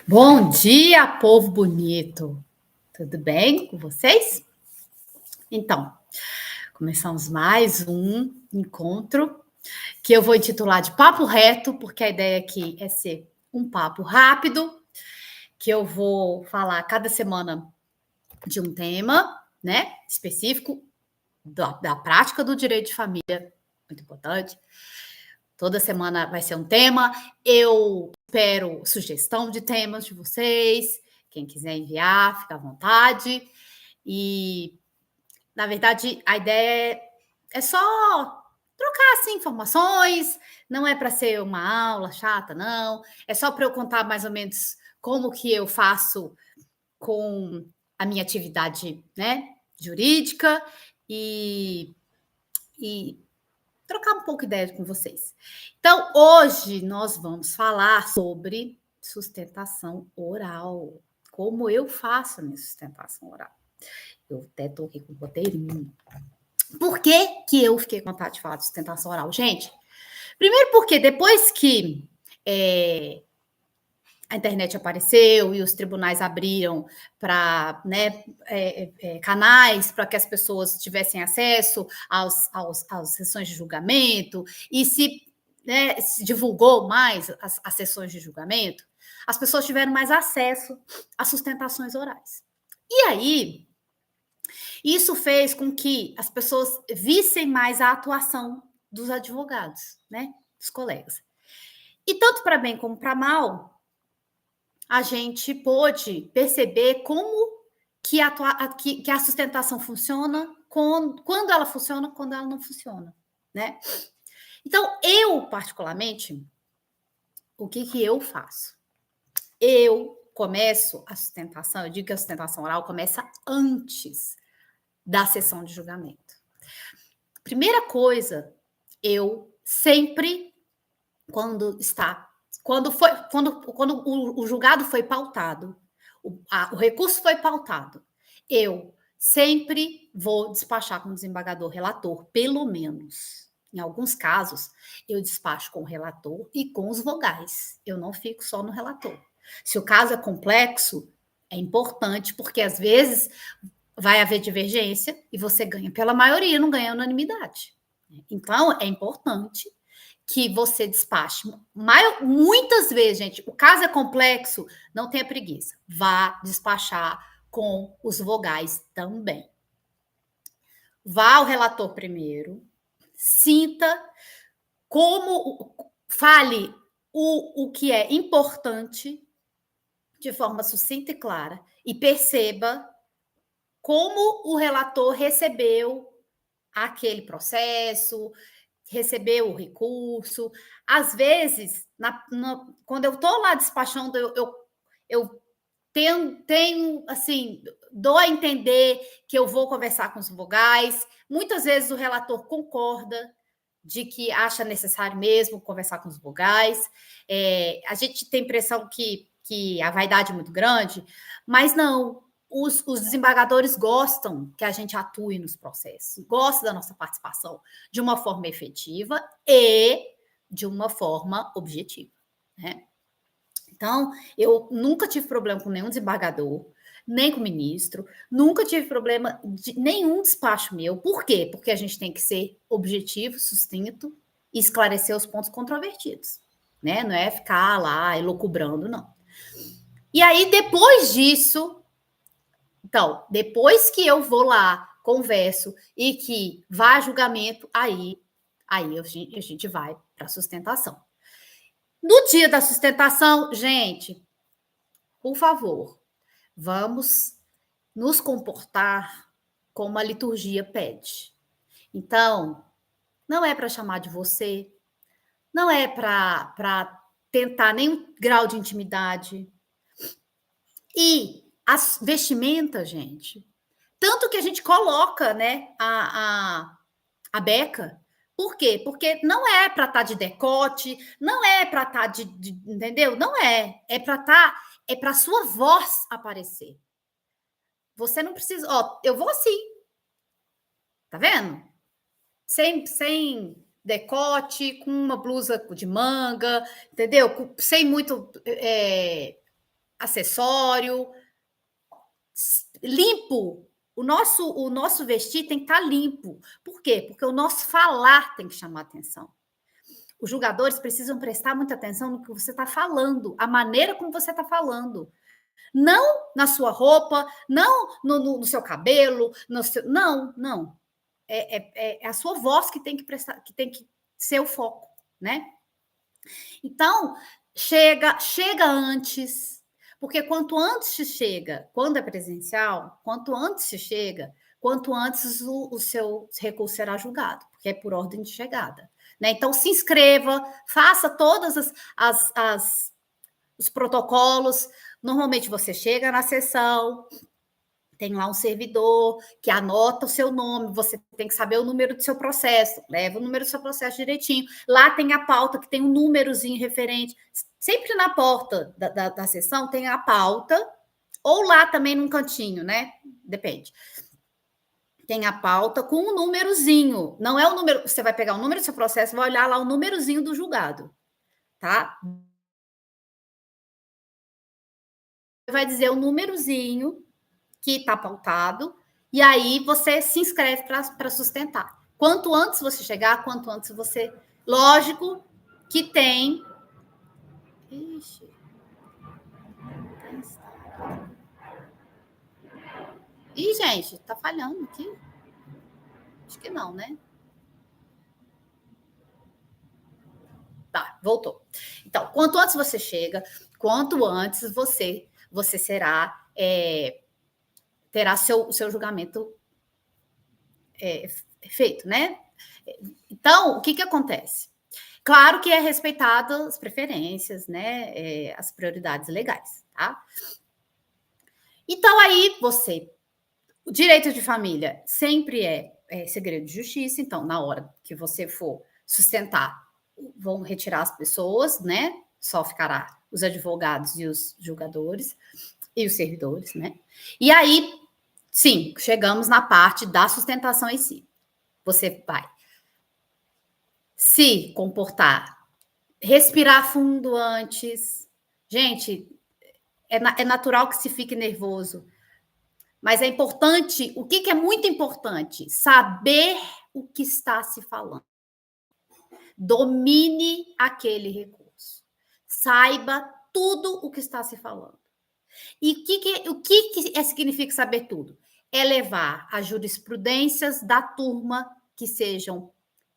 Bom dia, povo bonito! Tudo bem com vocês? Então, começamos mais um encontro que eu vou intitular de Papo Reto, porque a ideia aqui é ser um papo rápido, que eu vou falar cada semana de um tema, né, específico da prática do direito de família, muito importante. Toda semana vai ser um tema. Eu espero sugestão de temas de vocês. Quem quiser enviar, fica à vontade. E, na verdade, a ideia é só trocar assim, informações. Não é para ser uma aula chata, não. É só para eu contar mais ou menos como que eu faço com a minha atividade, né, jurídica e trocar um pouco de ideia com vocês. Então, hoje nós vamos falar sobre sustentação oral. Como eu faço a minha sustentação oral. Eu até estou aqui com o roteirinho. Por que eu fiquei com vontade de falar de sustentação oral? Gente, primeiro porque depois que a internet apareceu e os tribunais abriram para, né, canais para que as pessoas tivessem acesso às sessões de julgamento e se divulgou mais as sessões de julgamento, as pessoas tiveram mais acesso às sustentações orais. E aí, isso fez com que as pessoas vissem mais a atuação dos advogados, né, dos colegas. E tanto para bem como para mal, a gente pôde perceber como que a sustentação funciona, quando ela funciona, quando ela não funciona, né? Então, eu, particularmente, o que eu faço? Eu começo a sustentação, eu digo que a sustentação oral começa antes da sessão de julgamento. Primeira coisa, eu sempre, quando o julgado foi pautado, o recurso foi pautado, eu sempre vou despachar com o desembargador relator, pelo menos. Em alguns casos, eu despacho com o relator e com os vogais. Eu não fico só no relator. Se o caso é complexo, é importante, porque às vezes vai haver divergência e você ganha pela maioria, não ganha unanimidade. Então, é importante que você despache. Muitas vezes, gente, o caso é complexo, não tenha preguiça. Vá despachar com os vogais também. Vá ao relator primeiro, sinta fale o que é importante de forma sucinta e clara e perceba como o relator recebeu aquele processo, recebeu o recurso. Às vezes, quando eu estou lá despachando, eu tenho, assim, dou a entender que eu vou conversar com os vogais. Muitas vezes o relator concorda de que acha necessário mesmo conversar com os vogais. A gente tem a impressão que a vaidade é muito grande, mas não. Os desembargadores gostam que a gente atue nos processos, gostam da nossa participação de uma forma efetiva e de uma forma objetiva, né? Então, eu nunca tive problema com nenhum desembargador, nem com o ministro, nunca tive problema de nenhum despacho meu. Por quê? Porque a gente tem que ser objetivo, sucinto e esclarecer os pontos controvertidos, né? Não é ficar lá elucubrando, não. E aí, depois disso, então, depois que eu vou lá, converso e que vá a julgamento, aí a gente vai para a sustentação. No dia da sustentação, gente, por favor, vamos nos comportar como a liturgia pede. Então, não é para chamar de você, não é para tentar nenhum grau de intimidade. E as vestimentas, gente, tanto que a gente coloca, né, a beca. Por quê? Porque não é para estar de decote, não é para estar entendeu? Não é. É para estar, é para sua voz aparecer. Você não precisa, ó, eu vou assim. Tá vendo? Sem decote, com uma blusa de manga, entendeu? Sem muito acessório, limpo. O nosso vestir tem que estar limpo. Por quê? Porque o nosso falar tem que chamar atenção. Os julgadores precisam prestar muita atenção no que você está falando, a maneira como você está falando. Não na sua roupa, não no seu cabelo, não. É a sua voz que tem que prestar, que tem que ser o foco, né? Então, chega antes, porque quanto antes se chega, quando é presencial, quanto antes se chega, quanto antes o seu recurso será julgado, porque é por ordem de chegada. Né? Então, se inscreva, faça todas os protocolos. Normalmente você chega na sessão, tem lá um servidor que anota o seu nome, você tem que saber o número do seu processo, leva o número do seu processo direitinho. Lá tem a pauta, que tem um númerozinho referente. Sempre na porta da sessão tem a pauta, ou lá também num cantinho, né? Depende. Tem a pauta com um númerozinho. Não é o número, você vai pegar o número do seu processo, vai olhar lá o númerozinho do julgado, tá? Vai dizer o númerozinho que está pautado, e aí você se inscreve para sustentar. Quanto antes você chegar, quanto antes você... Lógico que tem... Ixi. Ih, gente, tá falhando aqui. Acho que não, né? Tá, voltou. Então, quanto antes você chega, quanto antes você será... terá seu julgamento feito, né? Então, o que acontece? Claro que é respeitado as preferências, né? As prioridades legais, tá? Então, aí o direito de família sempre é segredo de justiça, então, na hora que você for sustentar, vão retirar as pessoas, né? Só ficará os advogados e os julgadores e os servidores, né? E aí, sim, chegamos na parte da sustentação em si. Você vai se comportar, respirar fundo antes. Gente, é natural que se fique nervoso, mas é importante, o que é muito importante? Saber o que está se falando. Domine aquele recurso. Saiba tudo o que está se falando. E o que significa saber tudo? É levar as jurisprudências da turma que sejam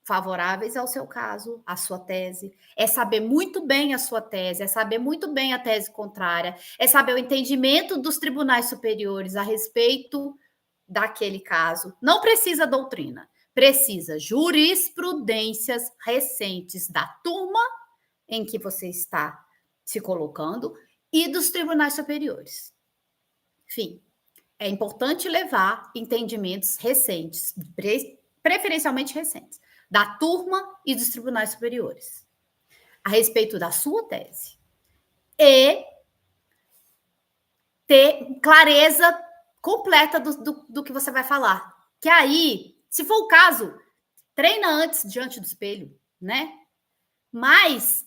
favoráveis ao seu caso, à sua tese, é saber muito bem a sua tese, é saber muito bem a tese contrária, é saber o entendimento dos tribunais superiores a respeito daquele caso. Não precisa doutrina, precisa jurisprudências recentes da turma em que você está se colocando e dos tribunais superiores. Enfim, é importante levar entendimentos recentes, preferencialmente recentes, da turma e dos tribunais superiores, a respeito da sua tese. E ter clareza completa do que você vai falar. Que aí, se for o caso, treina antes diante do espelho, né? Mas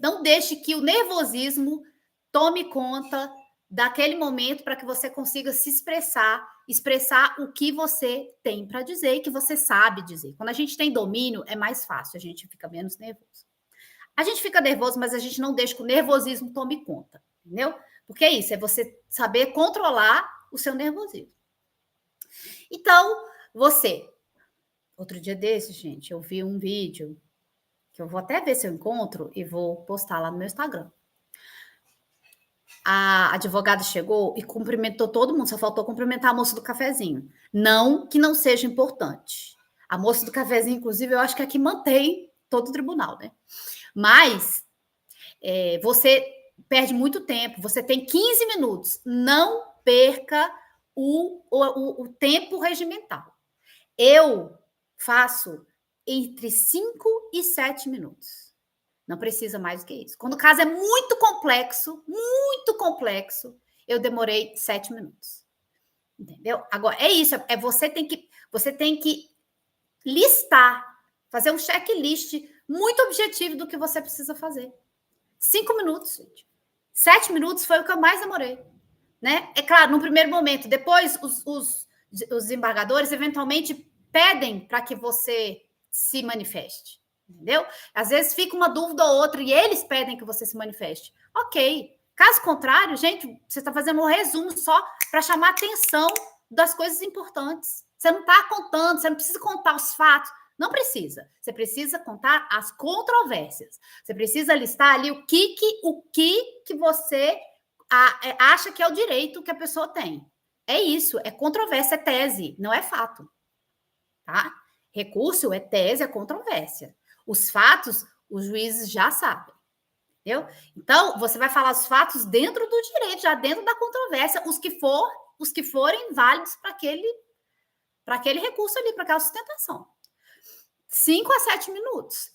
não deixe que o nervosismo tome conta daquele momento para que você consiga se expressar o que você tem para dizer e que você sabe dizer. Quando a gente tem domínio, é mais fácil, a gente fica menos nervoso. A gente fica nervoso, mas a gente não deixa que o nervosismo tome conta, entendeu? Porque é isso, é você saber controlar o seu nervosismo. Então, outro dia desse, gente, eu vi um vídeo que eu vou até ver se eu encontro e vou postar lá no meu Instagram. A advogada chegou e cumprimentou todo mundo, só faltou cumprimentar a moça do cafezinho. Não que não seja importante. A moça do cafezinho, inclusive, eu acho que é que mantém todo o tribunal, né? Mas você perde muito tempo, você tem 15 minutos. Não perca o tempo regimental. Eu faço entre 5 e 7 minutos. Não precisa mais do que isso. Quando o caso é muito complexo, eu demorei 7 minutos. Entendeu? Agora, é isso. Você tem que listar, fazer um checklist muito objetivo do que você precisa fazer. 5 minutos, gente. 7 minutos foi o que eu mais demorei, né? É claro, no primeiro momento, depois os desembargadores eventualmente pedem para que você se manifeste, entendeu? Às vezes fica uma dúvida ou outra e eles pedem que você se manifeste. Ok. Caso contrário, gente, você está fazendo um resumo só para chamar a atenção das coisas importantes. Você não está contando, você não precisa contar os fatos. Não precisa. Você precisa contar as controvérsias. Você precisa listar ali o que você acha que é o direito que a pessoa tem. É isso, é controvérsia, é tese, não é fato. Tá? Recurso é tese, é controvérsia. Os fatos, os juízes já sabem. Entendeu? Então, você vai falar os fatos dentro do direito, já dentro da controvérsia, os que forem válidos para aquele recurso ali, para aquela sustentação. 5 a 7 minutos.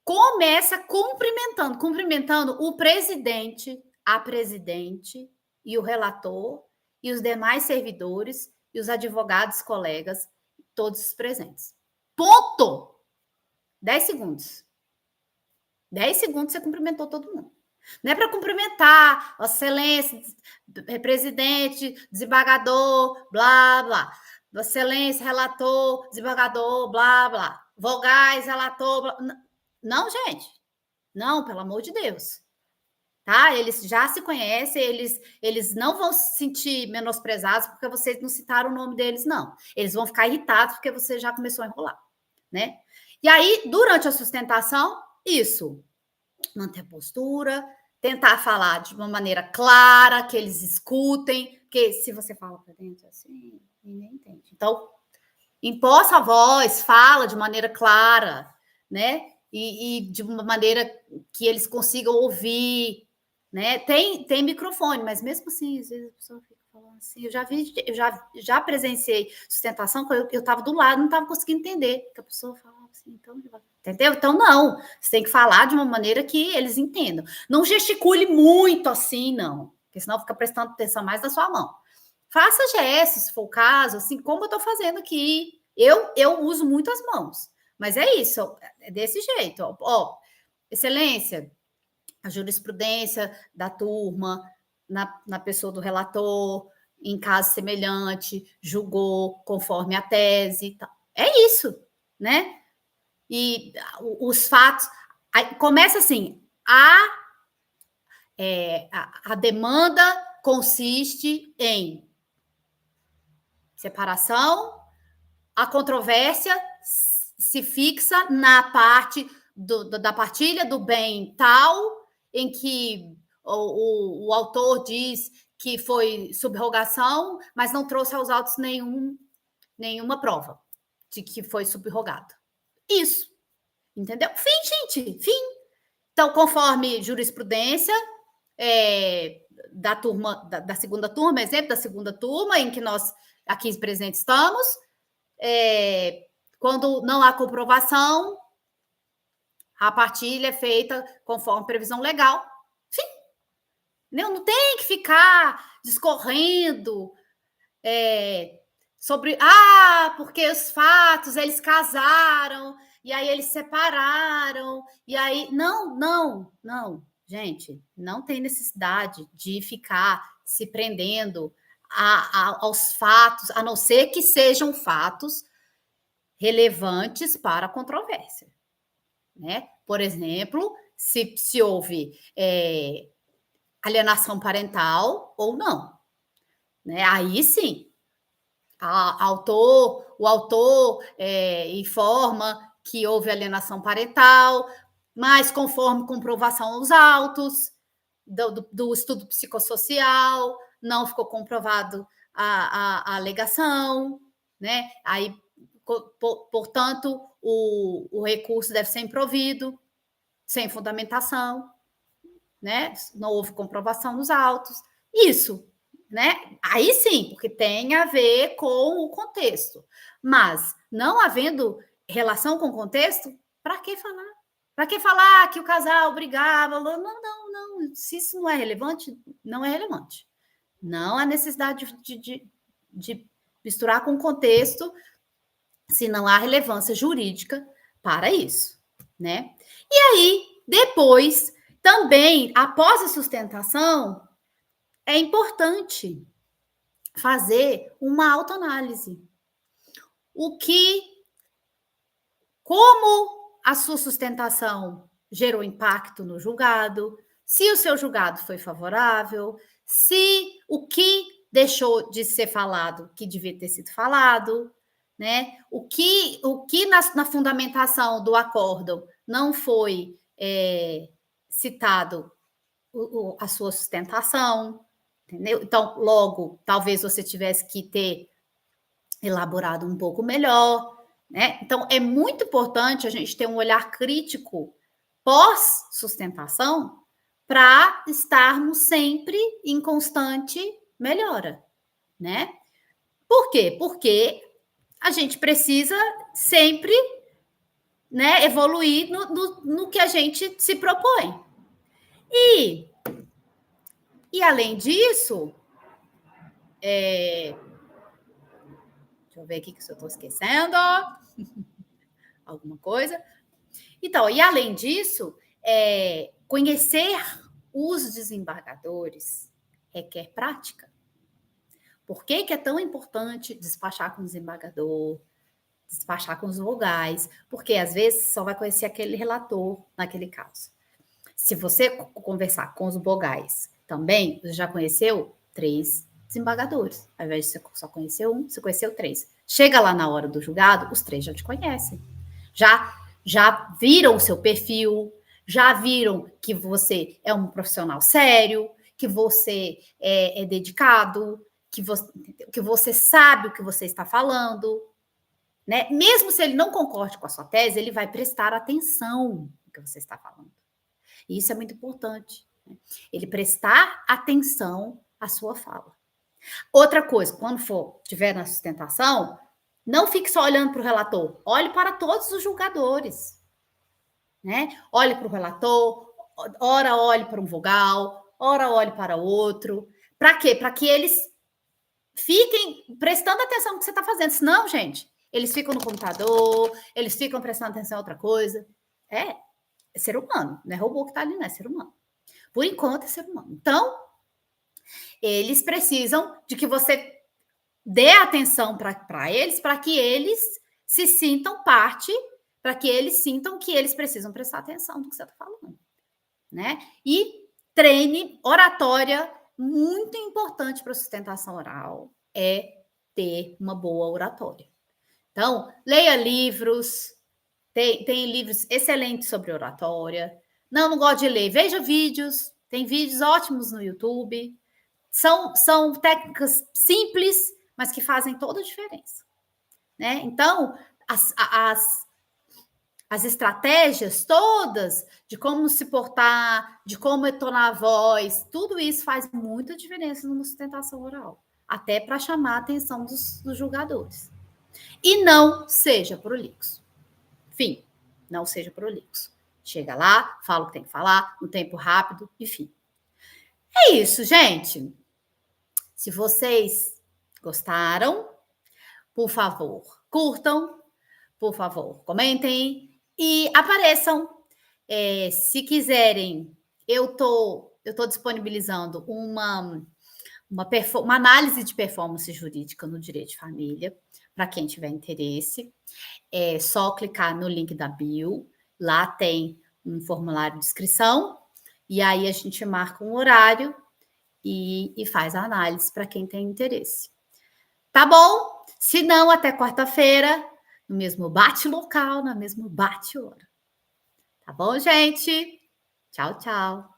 Começa cumprimentando o presidente, a presidente e o relator e os demais servidores e os advogados, colegas, todos os presentes. Ponto! 10 segundos. 10 segundos você cumprimentou todo mundo. Não é para cumprimentar, Vossa Excelência, presidente, desembargador, blá, blá. Vossa Excelência, relator, desembargador, blá, blá. Vogais, relator, blá. Não, gente. Não, pelo amor de Deus. Tá? Eles já se conhecem, eles não vão se sentir menosprezados porque vocês não citaram o nome deles, não. Eles vão ficar irritados porque você já começou a enrolar, né? E aí, durante a sustentação, isso, manter a postura, tentar falar de uma maneira clara, que eles escutem, porque se você fala para dentro assim, ninguém entende. Então, imposta a voz, fala de maneira clara, né? E de uma maneira que eles consigam ouvir, né? Tem microfone, mas mesmo assim, às vezes a pessoa fica falando assim. Eu já presenciei sustentação que eu estava do lado, não estava conseguindo entender, que a pessoa falava assim, então, entendeu? Então, não, você tem que falar de uma maneira que eles entendam. Não gesticule muito assim, não, porque senão fica prestando atenção mais na sua mão. Faça gestos, se for o caso, assim como eu estou fazendo aqui. Eu uso muito as mãos, mas é isso, é desse jeito. Ó, Excelência, a jurisprudência da turma, na pessoa do relator, em caso semelhante, julgou conforme a tese. É isso, né? E os fatos. Aí, começa assim: a demanda consiste em separação, a controvérsia se fixa na parte da partilha do bem tal, em que o autor diz que foi subrogação, mas não trouxe aos autos nenhuma prova de que foi subrogado. Isso. Entendeu? Fim, gente, fim. Então, conforme jurisprudência da turma, da segunda turma, exemplo da segunda turma, em que nós aqui presentes estamos, quando não há comprovação, a partilha é feita conforme previsão legal. Fim. Não tem que ficar discorrendo sobre porque os fatos, eles casaram, e aí eles separaram, e aí. Não. Gente, não tem necessidade de ficar se prendendo aos fatos, a não ser que sejam fatos relevantes para a controvérsia, né? Por exemplo, se houve alienação parental ou não, né? Aí sim, o autor informa que houve alienação parental, mas conforme comprovação aos autos do estudo psicossocial, não ficou comprovado a alegação, né? Aí, portanto, o recurso deve ser improvido, sem fundamentação, né? Não houve comprovação nos autos. Isso, né? Aí sim, porque tem a ver com o contexto. Mas, não havendo relação com o contexto, para que falar? Para que falar que o casal brigava? Não. Se isso não é relevante, não é relevante. Não há necessidade de misturar com o contexto se não há relevância jurídica para isso, né? E aí, depois Também, após a sustentação, é importante fazer uma autoanálise. Como a sua sustentação gerou impacto no julgado, se o seu julgado foi favorável, se o que deixou de ser falado, que devia ter sido falado, né? O que na fundamentação do acórdão não foi citado a sua sustentação, entendeu? Então, logo, talvez você tivesse que ter elaborado um pouco melhor, né? Então, é muito importante a gente ter um olhar crítico pós-sustentação para estarmos sempre em constante melhora, né? Por quê? Porque a gente precisa sempre, né, evoluir no que a gente se propõe. E além disso, deixa eu ver aqui que eu estou esquecendo alguma coisa. Então, e além disso, conhecer os desembargadores requer prática. Por que é tão importante despachar com o desembargador, despachar com os vogais? Porque às vezes só vai conhecer aquele relator naquele caso. Se você conversar com os vogais também, você já conheceu 3 desembargadores. Ao invés de você só conhecer um, você conheceu 3. Chega lá na hora do julgado, os 3 já te conhecem. Já viram o seu perfil, já viram que você é um profissional sério, que você é dedicado, que você sabe o que você está falando, né? Mesmo se ele não concorde com a sua tese, ele vai prestar atenção no que você está falando. E isso é muito importante, né? Ele prestar atenção à sua fala. Outra coisa, quando tiver na sustentação, não fique só olhando para o relator, olhe para todos os julgadores, né? Olhe para o relator, ora olhe para um vogal, ora olhe para outro. Para quê? Para que eles fiquem prestando atenção no que você está fazendo. Senão, gente, eles ficam no computador, eles ficam prestando atenção em outra coisa. É ser humano, não é robô que está ali, não é ser humano. Por enquanto, é ser humano. Então, eles precisam de que você dê atenção para eles, para que eles se sintam parte, para que eles sintam que eles precisam prestar atenção no que você está falando, né? E treine oratória, muito importante para a sustentação oral, é ter uma boa oratória. Então, leia livros, tem livros excelentes sobre oratória. Não gosto de ler, veja vídeos, tem vídeos ótimos no YouTube. São técnicas simples, mas que fazem toda a diferença, né? Então, as estratégias todas de como se portar, de como entonar a voz, tudo isso faz muita diferença numa sustentação oral, até para chamar a atenção dos julgadores. E não seja prolixo. Enfim, não seja prolixo. Chega lá, fala o que tem que falar, no tempo rápido, enfim. É isso, gente. Se vocês gostaram, por favor, curtam, por favor, comentem e apareçam. Se quiserem, eu tô disponibilizando uma análise de performance jurídica no direito de família, para quem tiver interesse. É só clicar no link da bio, lá tem um formulário de inscrição, e aí a gente marca um horário e faz a análise para quem tem interesse. Tá bom? Se não, até quarta-feira, no mesmo bate-local, na mesma bate-hora. Tá bom, gente? Tchau, tchau.